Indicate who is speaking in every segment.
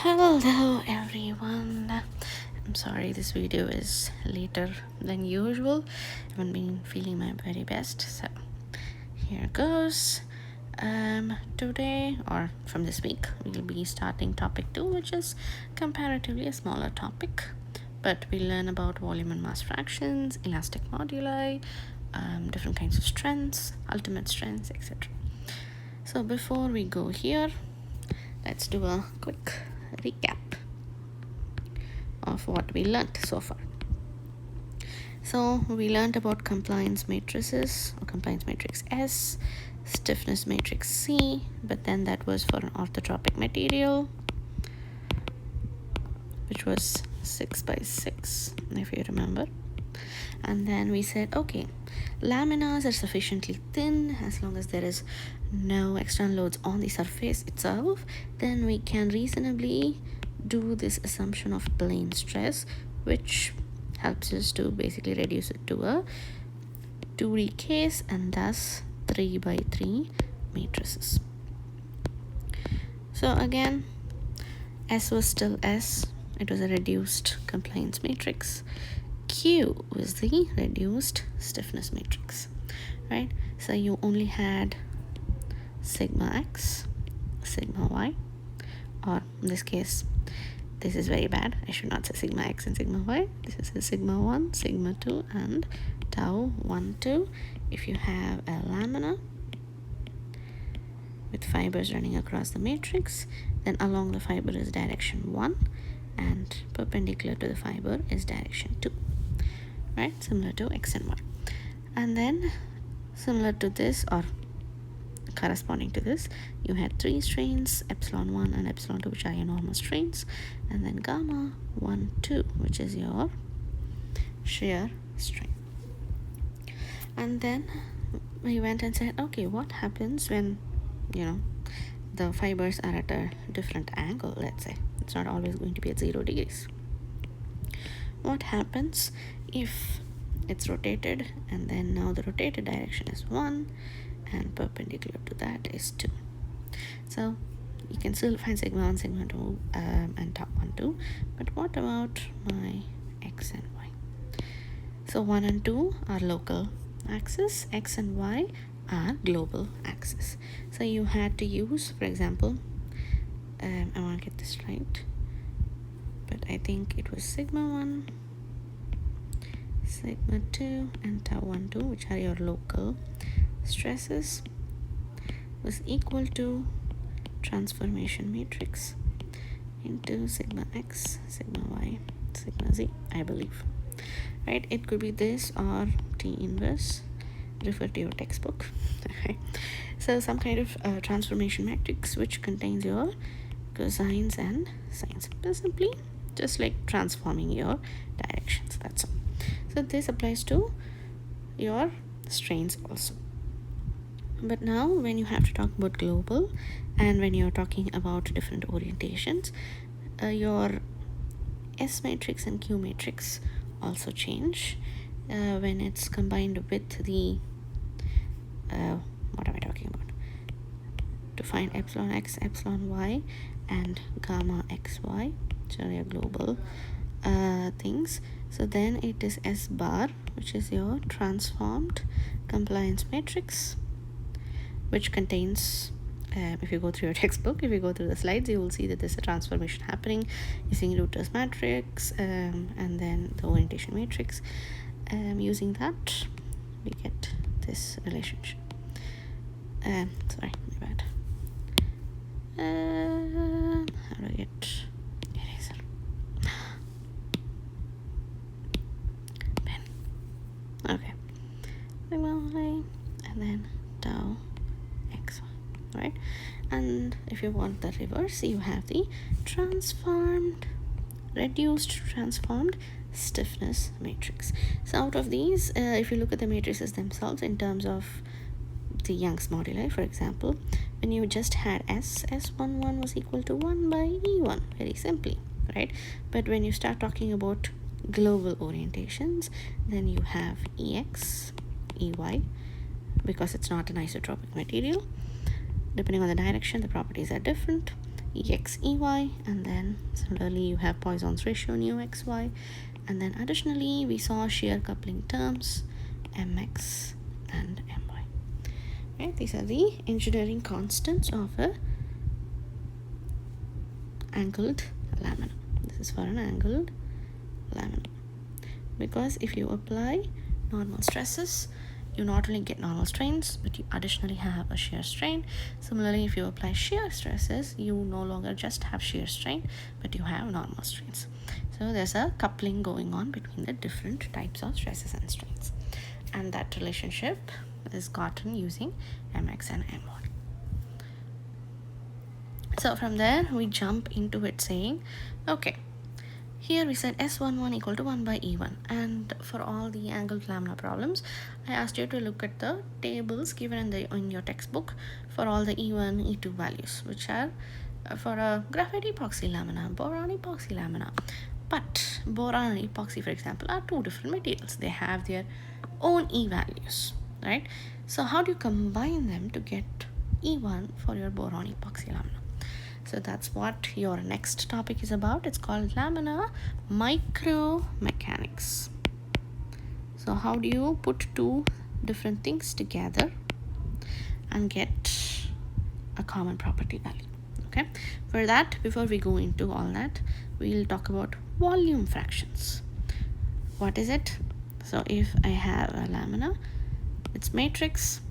Speaker 1: Hello everyone. I'm sorry this video is later than usual. I haven't been feeling my very best, so here goes. Today, or from this week, we'll be starting topic 2, which is comparatively a smaller topic, but we'll learn about volume and mass fractions, elastic moduli, different kinds of strengths, ultimate strengths, etc. So before we go here, let's do a quick recap of what we learned so far. So we learned about compliance matrices, or compliance matrix S, stiffness matrix C, but then that was for an orthotropic material, which was 6x6, if you remember. And then we said, okay, laminas are sufficiently thin as long as there is no external loads on the surface itself, then we can reasonably do this assumption of plane stress, which helps us to basically reduce it to a 2D case, and thus 3x3 matrices. So again, S was still S, it was a reduced compliance matrix. Q was the reduced stiffness matrix, right? So you only had sigma x, sigma y, or in this case, this is very bad. I should not say sigma x and sigma y. This is a sigma 1, sigma 2, and tau 1, 2. If you have a lamina with fibers running across the matrix, then along the fiber is direction 1, and perpendicular to the fiber is direction 2. Right, similar to x and y. And then similar to this, or corresponding to this, you had 3 strains, epsilon 1 and epsilon 2, which are your normal strains, and then gamma 1, 2, which is your shear strain. And then we went and said, okay, what happens when the fibers are at a different angle? Let's say it's not always going to be at 0 degrees. What happens if it's rotated, and then now the rotated direction is 1 and perpendicular to that is 2? So you can still find sigma 1, sigma 2, and tau 1, 2, but what about my x and y? So 1 and 2 are local axis, x and y are global axis. So you had to use, for example, I want to get this right, but I think it was sigma 1, sigma 2, and tau 1, 2, which are your local stresses, was equal to transformation matrix into sigma x, sigma y, sigma z, I believe. Right? It could be this or T inverse. Refer to your textbook. So some kind of transformation matrix which contains your cosines and sines. Simply just like transforming your directions. That's all. So this applies to your strains also. But now when you have to talk about global, and when you're talking about different orientations, your S matrix and Q matrix also change when it's combined with the what am I talking about? To find epsilon x, epsilon y, and gamma xy, which are your global things. So then it is S bar, which is your transformed compliance matrix, which contains, if you go through your textbook, if you go through the slides, you will see that there's a transformation happening using Reuter's matrix, and then the orientation matrix. Using that, we get this relationship. Sorry, my bad. How do I get eraser? Pen. Okay. Sigma y, and then tau xy, right? And if you want the reverse, you have the reduced transformed stiffness matrix. So out of these, if you look at the matrices themselves in terms of the Young's moduli, for example, when you just had S11 was equal to 1 by E1, very simply, right? But when you start talking about global orientations, then you have EX, EY, because it's not an isotropic material. Depending on the direction, the properties are different. Ex Ey, and then similarly you have Poisson's ratio nu xy, and then additionally we saw shear coupling terms mx and my. Right, these are the engineering constants of a angled lamina. This is for an angled lamina, because if you apply normal stresses, you not only get normal strains, but you additionally have a shear strain. Similarly, if you apply shear stresses, you no longer just have shear strain, but you have normal strains. So there's a coupling going on between the different types of stresses and strains, and that relationship is gotten using mx and my. So from there we jump into it saying, okay, here we said S11 equal to 1 by E1, and for all the angled lamina problems, I asked you to look at the tables given in your textbook for all the E1, E2 values, which are for a graphite epoxy lamina, boron epoxy lamina. But boron and epoxy, for example, are two different materials. They have their own E values, right? So how do you combine them to get E1 for your boron epoxy lamina? So that's what your next topic is about. It's called lamina micromechanics. So how do you put two different things together and get a common property value? Okay, for that, before we go into all that, we'll talk about volume fractions. What is it? So if I have a lamina, its matrix,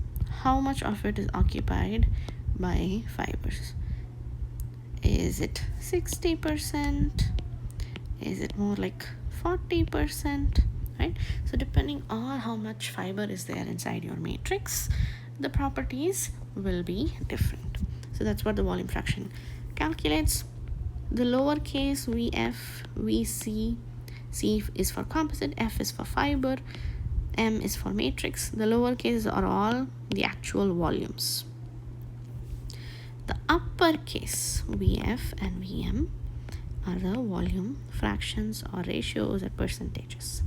Speaker 1: how much of it is occupied by fibers? Is it 60%? Is it more like 40%? Right? So depending on how much fiber is there inside your matrix, the properties will be different. So that's what the volume fraction calculates. The lowercase vf, vc, c is for composite, f is for fiber, m is for matrix. The lowercase are all the actual volumes. The uppercase vf and vm are the volume fractions or ratios or percentages.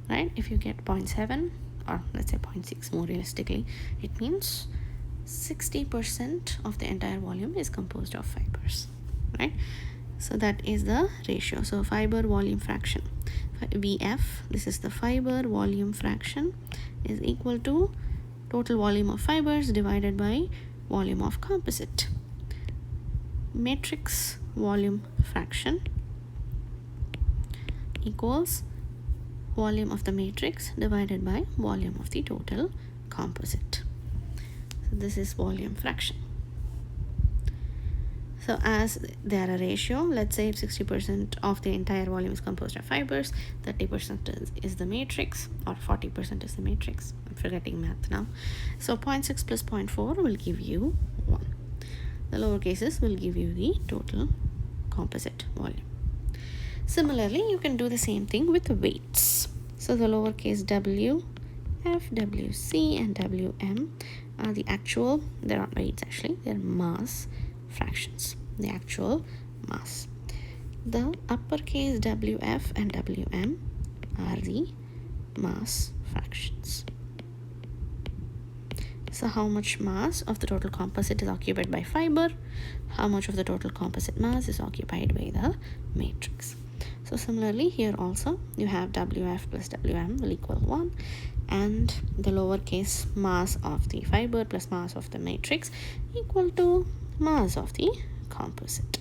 Speaker 1: Right? If you get 0.7 or let's say 0.6 more realistically, it means 60% of the entire volume is composed of fibers, right? So that is the ratio. So fiber volume fraction, VF, this is the fiber volume fraction, is equal to total volume of fibers divided by volume of composite. Matrix volume fraction equals volume of the matrix divided by volume of the total composite. So this is volume fraction. So as they are a ratio, let's say if 60% of the entire volume is composed of fibers, 30% is the matrix, or 40% is the matrix. I'm forgetting math now. So 0.6 plus 0.4 will give you 1. The lower cases will give you the total composite volume. Similarly, you can do the same thing with weights. So the lowercase w, f, wc, and wm are the actual, they're not weights actually, they're mass fractions, the actual mass. The uppercase wf and wm are the mass fractions. So how much mass of the total composite is occupied by fiber, how much of the total composite mass is occupied by the matrix. So similarly here also you have wf plus wm will equal 1, and the lowercase mass of the fiber plus mass of the matrix equal to mass of the composite.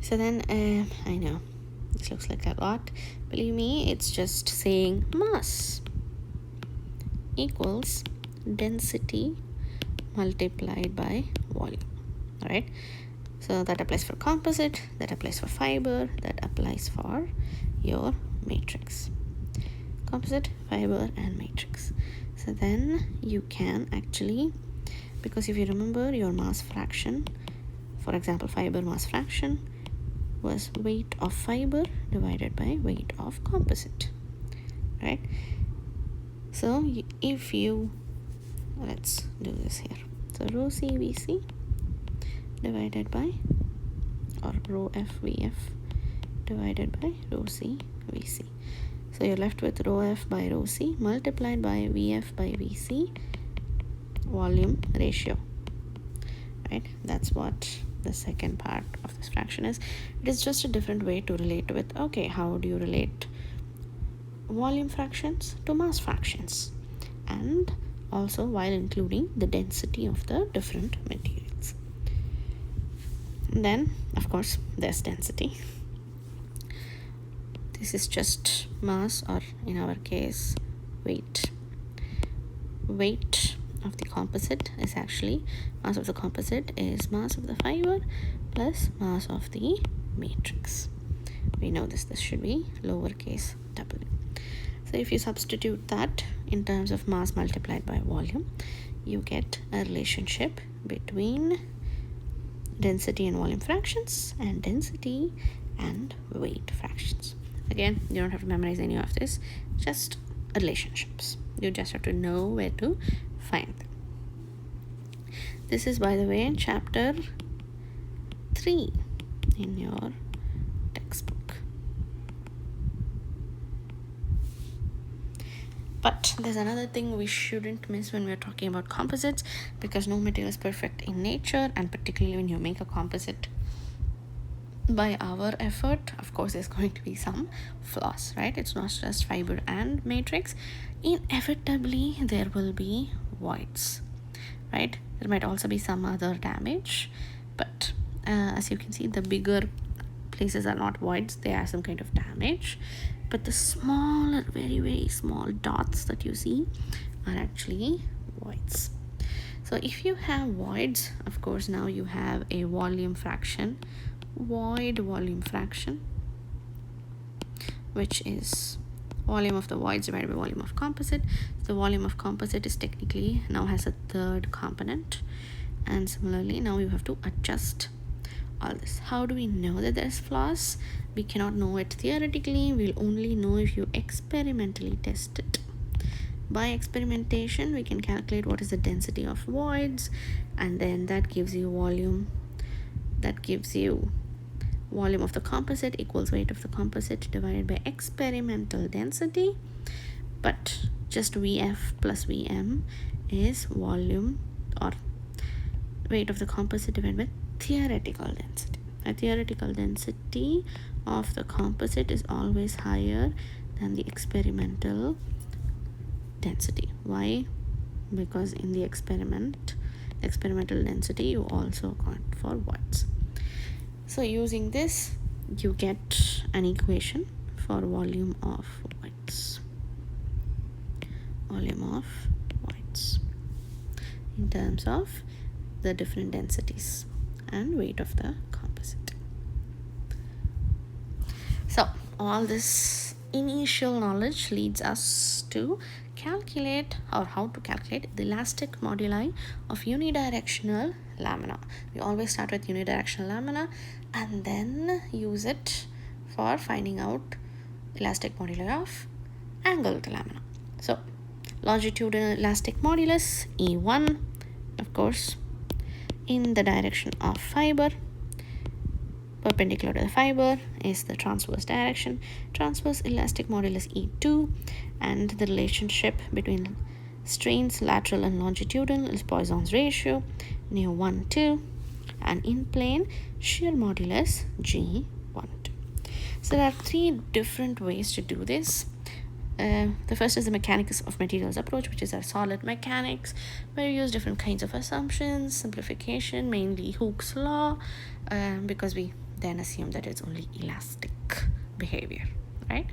Speaker 1: So then I know this looks like a lot, believe me, it's just saying mass equals density multiplied by volume. All right, so that applies for composite, that applies for fiber, that applies for your matrix. Composite, fiber, and matrix. So then you can actually, because if you remember your mass fraction, for example fiber mass fraction was weight of fiber divided by weight of composite, right? So if you, let's do this here, so rho CVC divided by, or rho FVF divided by rho CVC. So you're left with rho F by rho C multiplied by VF by VC volume ratio, right? That's what the second part of this fraction is. It is just a different way to relate with, okay, how do you relate volume fractions to mass fractions, and also while including the density of the different materials. And then of course there's density. This is just mass, or in our case weight. Weight of the composite is actually, mass of the composite is mass of the fiber plus mass of the matrix. We know this should be lowercase w. So if you substitute that in terms of mass multiplied by volume, you get a relationship between density and volume fractions and density and weight fractions. Again, you don't have to memorize any of this, just relationships. You just have to know where to find them. This is, by the way, in chapter 3 in your textbook. But there's another thing we shouldn't miss when we're talking about composites, because no material is perfect in nature, and particularly when you make a composite by our effort, of course there's going to be some flaws, right? It's not just fiber and matrix. Inevitably there will be voids, right? There might also be some other damage, but as you can see, the bigger places are not voids, they have some kind of damage, but the smaller, very very small dots that you see are actually voids. So if you have voids, of course now you have a volume fraction, void volume fraction, which is volume of the voids divided by volume of composite. The volume of composite is technically now has a third component, and similarly now you have to adjust all this. How do we know that there's flaws? We cannot know it theoretically, we'll only know if you experimentally test it. By experimentation we can calculate what is the density of voids, and then that gives you volume, that gives you volume of the composite equals weight of the composite divided by experimental density, but just VF plus VM is volume or weight of the composite divided by theoretical density. A theoretical density of the composite is always higher than the experimental density. Why? Because in the experimental density you also account for voids. So using this you get an equation for volume of voids, in terms of the different densities and weight of the composite. So all this initial knowledge leads us to calculate, or how to calculate, the elastic moduli of unidirectional lamina. We always start with unidirectional lamina and then use it for finding out elastic moduli of angled lamina. So longitudinal elastic modulus E1, of course, in the direction of fiber, perpendicular to the fiber is the transverse direction. Transverse elastic modulus E2, and the relationship between strains lateral and longitudinal is Poisson's ratio, nu 1 2, and in plane shear modulus G 1 2. So there are three different ways to do this. The first is the mechanics of materials approach, which is our solid mechanics, where we use different kinds of assumptions, simplification, mainly Hooke's law, because we then assume that it's only elastic behavior, right?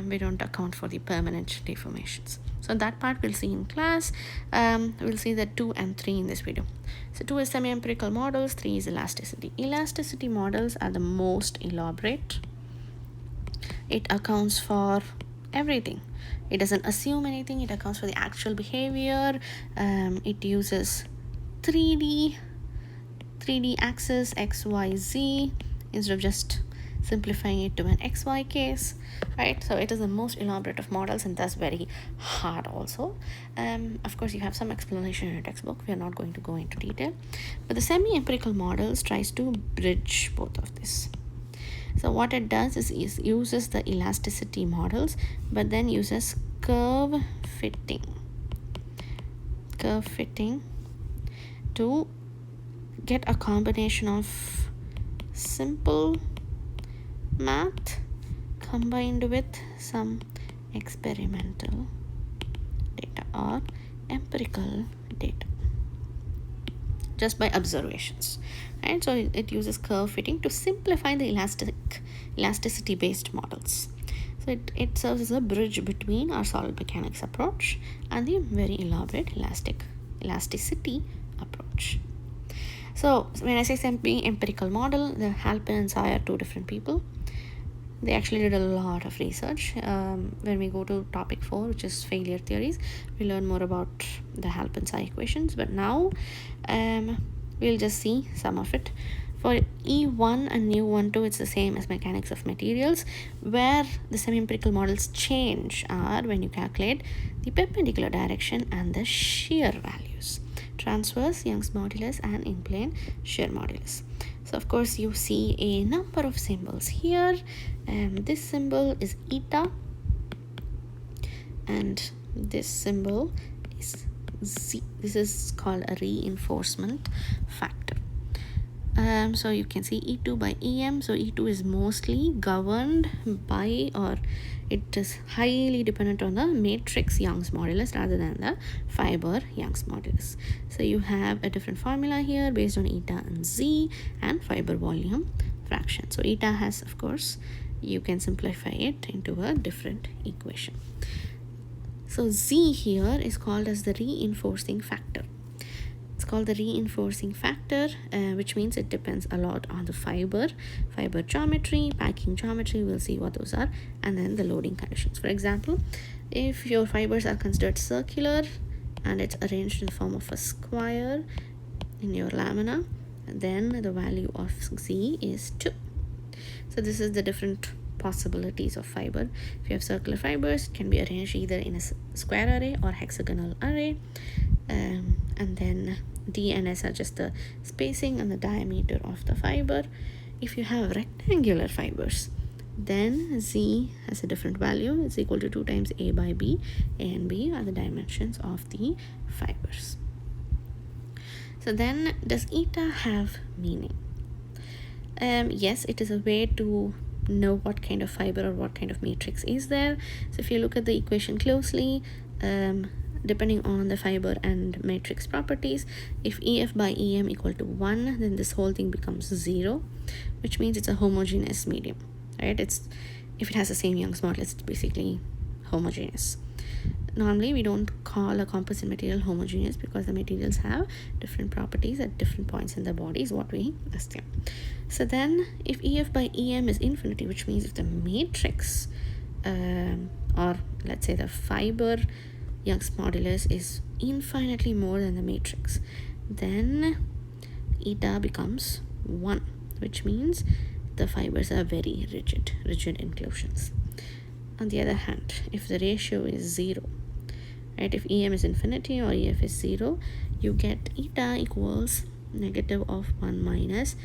Speaker 1: We don't account for the permanent deformations. So that part we'll see in class. We'll see the 2 and 3 in this video. So 2 is semi-empirical models, 3 is elasticity. Elasticity models are the most elaborate. It accounts for everything. It doesn't assume anything, it accounts for the actual behavior. It uses 3D axis, x, y, z, instead of just simplifying it to an xy case, right? So it is the most elaborate of models, and thus very hard also. Of course you have some explanation in your textbook, we are not going to go into detail, but the semi-empirical models tries to bridge both of this. So what it does is uses the elasticity models, but then uses curve fitting to get a combination of simple math combined with some experimental data or empirical data just by observations. And so it uses curve fitting to simplify the elasticity based models. So it serves as a bridge between our solid mechanics approach and the very elaborate elasticity approach. So when I say empirical model, the Halpin and Tsai are two different people. They actually did a lot of research. When we go to topic 4, which is failure theories, we learn more about the Halpin-Tsai equations. But now we'll just see some of it. For E1 and U12, it's the same as mechanics of materials. Where the semi-empirical models change are when you calculate the perpendicular direction and the shear values. Transverse Young's modulus and in-plane shear modulus. So of course you see a number of symbols here. This symbol is eta and this symbol is Z. This is called a reinforcement factor. So you can see E2 by EM. So E2 is mostly governed by, or it is highly dependent on the matrix Young's modulus rather than the fiber Young's modulus. So you have a different formula here based on eta and Z and fiber volume fraction. So eta has, of course, you can simplify it into a different equation. So Z here is called as the reinforcing factor. It's called the reinforcing factor, which means it depends a lot on the fiber geometry, packing geometry, we'll see what those are, and then the loading conditions. For example, if your fibers are considered circular and it's arranged in the form of a square in your lamina, then the value of Z is 2. So this is the different possibilities of fiber. If you have circular fibers, it can be arranged either in a square array or hexagonal array. And then D and S are just the spacing and the diameter of the fiber. If you have rectangular fibers, then Z has a different value. It's equal to 2 times A by B. A and B are the dimensions of the fibers. So then, does eta have meaning? Yes, it is a way to know what kind of fiber or what kind of matrix is there. So if you look at the equation closely, depending on the fiber and matrix properties, if EF by EM equal to 1, then this whole thing becomes 0, which means it's a homogeneous medium, right? If it has the same Young's modulus, it's basically homogeneous. Normally we don't call a composite material homogeneous because the materials have different properties at different points in the body is what we assume. So then if EF by EM is infinity, which means if the matrix or let's say the fiber Young's modulus is infinitely more than the matrix, then eta becomes 1, which means the fibers are very rigid inclusions. On the other hand, if the ratio is 0, right, if EM is infinity or EF is 0, you get eta equals negative of 1 minus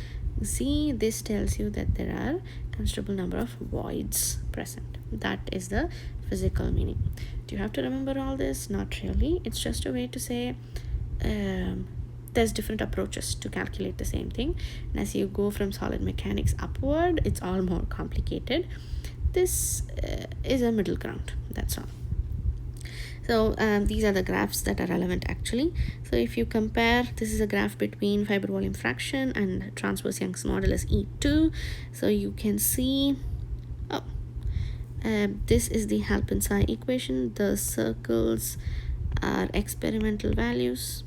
Speaker 1: Z. This tells you that there are considerable number of voids present. That is the physical meaning. Do you have to remember all this? Not really. It's just a way to say there's different approaches to calculate the same thing. And as you go from solid mechanics upward, it's all more complicated. This is a middle ground, that's all. So these are the graphs that are relevant actually. So if you compare, this is a graph between fiber volume fraction and transverse Young's modulus E2. So you can see, this is the Halpin-Tsai equation. The circles are experimental values,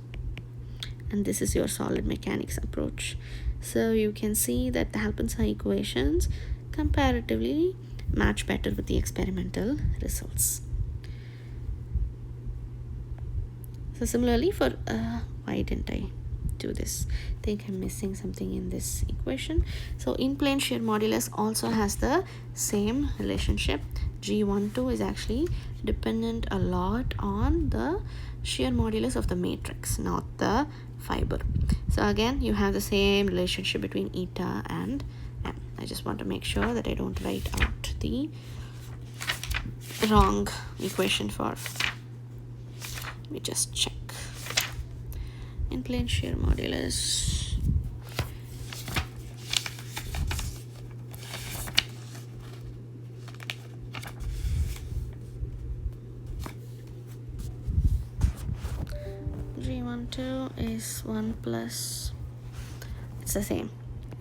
Speaker 1: and this is your solid mechanics approach. So you can see that the Halpin-Tsai equations comparatively match better with the experimental results. So similarly for why didn't I do this? I think I'm missing something in this equation. So in-plane shear modulus also has the same relationship. G12 is actually dependent a lot on the shear modulus of the matrix, not the fiber. So again, you have the same relationship between eta and M. I just want to make sure that I don't write out the wrong equation for. Let me just check. In plane shear modulus. G12 is 1 plus, it's the same,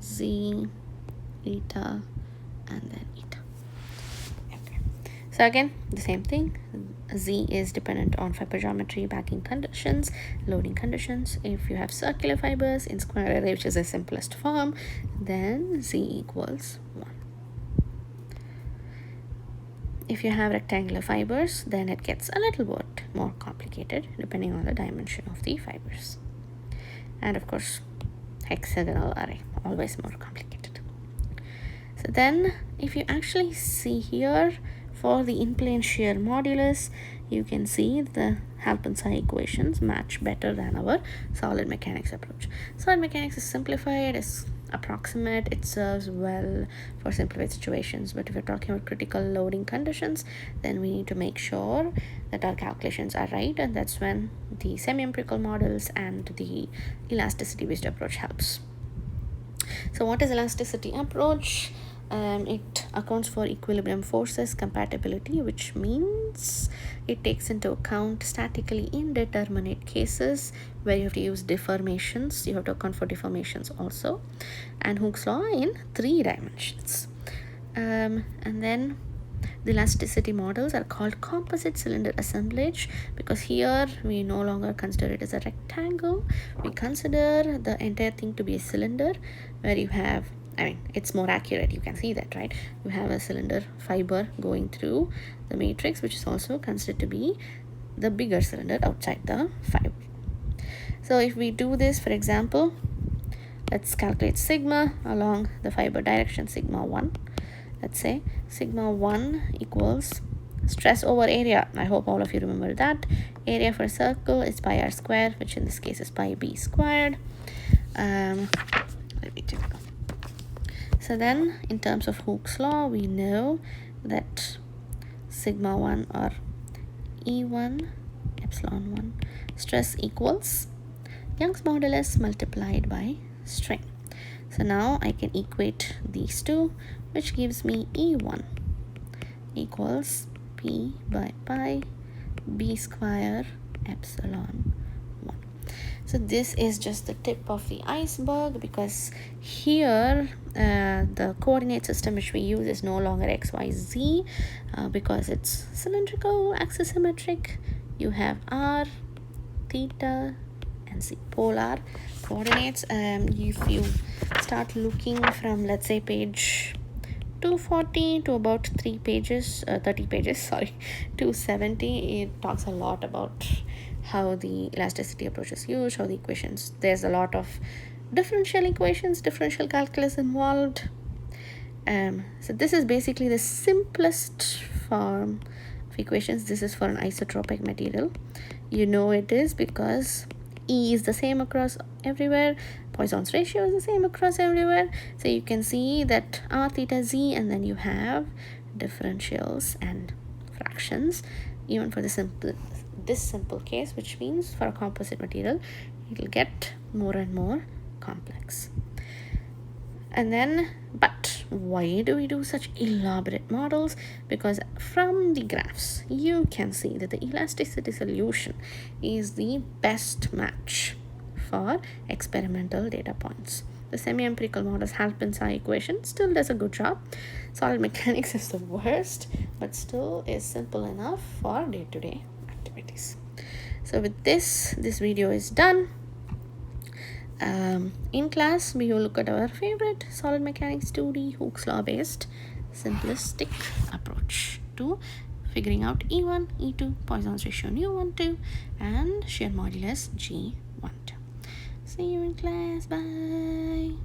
Speaker 1: Z, eta, and then eta. Okay. So again, the same thing. Z is dependent on fiber geometry, backing conditions, loading conditions. If you have circular fibers in square array, which is the simplest form, then Z equals 1. If you have rectangular fibers, then it gets a little bit more complicated depending on the dimension of the fibers. And of course, hexagonal array, always more complicated. So then if you actually see here for the in-plane shear modulus, you can see the Halpern-Tsai equations match better than our solid mechanics approach. Solid mechanics is simplified, is approximate, it serves well for simplified situations, but if you're talking about critical loading conditions, then we need to make sure that our calculations are right, and that's when the semi-empirical models and the elasticity based approach helps. So what is elasticity approach? It accounts for equilibrium forces compatibility, which means it takes into account statically indeterminate cases where you have to use deformations. You have to account for deformations also, and Hooke's law in 3 dimensions. And then the elasticity models are called composite cylinder assemblage, because here we no longer consider it as a rectangle. We consider the entire thing to be a cylinder where you have, it's more accurate, you can see that, right? You have a cylinder fiber going through the matrix, which is also considered to be the bigger cylinder outside the fiber. So if we do this, for example, let's calculate sigma along the fiber direction, sigma 1. Let's say sigma 1 equals stress over area. I hope all of you remember that. Area for a circle is pi r squared, which in this case is pi b squared. Let me take a look. So then in terms of Hooke's law, we know that sigma 1 or E1 epsilon 1 stress equals Young's modulus multiplied by strain. So now I can equate these two, which gives me E1 equals P by pi b square epsilon 1. So this is just the tip of the iceberg, because here the coordinate system which we use is no longer x, y, z, because it's cylindrical, axisymmetric. You have r, theta, and z, polar coordinates. If you start looking from, let's say, page 240 to about 30 pages, 270, it talks a lot about how the elasticity approach is used, how the equations, there's a lot of differential equations, differential calculus involved. So this is basically the simplest form of equations. This is for an isotropic material. You know it is because E is the same across everywhere. Poisson's ratio is the same across everywhere. So you can see that r, theta, z, and then you have differentials and fractions, even for this simple case, which means for a composite material, it will get more and more complex. And then, but why do we do such elaborate models? Because from the graphs, you can see that the elasticity solution is the best match for experimental data points. The semi-empirical model's Halpern-Tsai equation still does a good job. Solid mechanics is the worst, but still is simple enough for day-to-day activities. So with this video is done. In class, we will look at our favorite solid mechanics 2D Hooke's law based simplistic approach to figuring out E1, E2, Poisson's ratio nu12, and shear modulus G12. See you in class. Bye.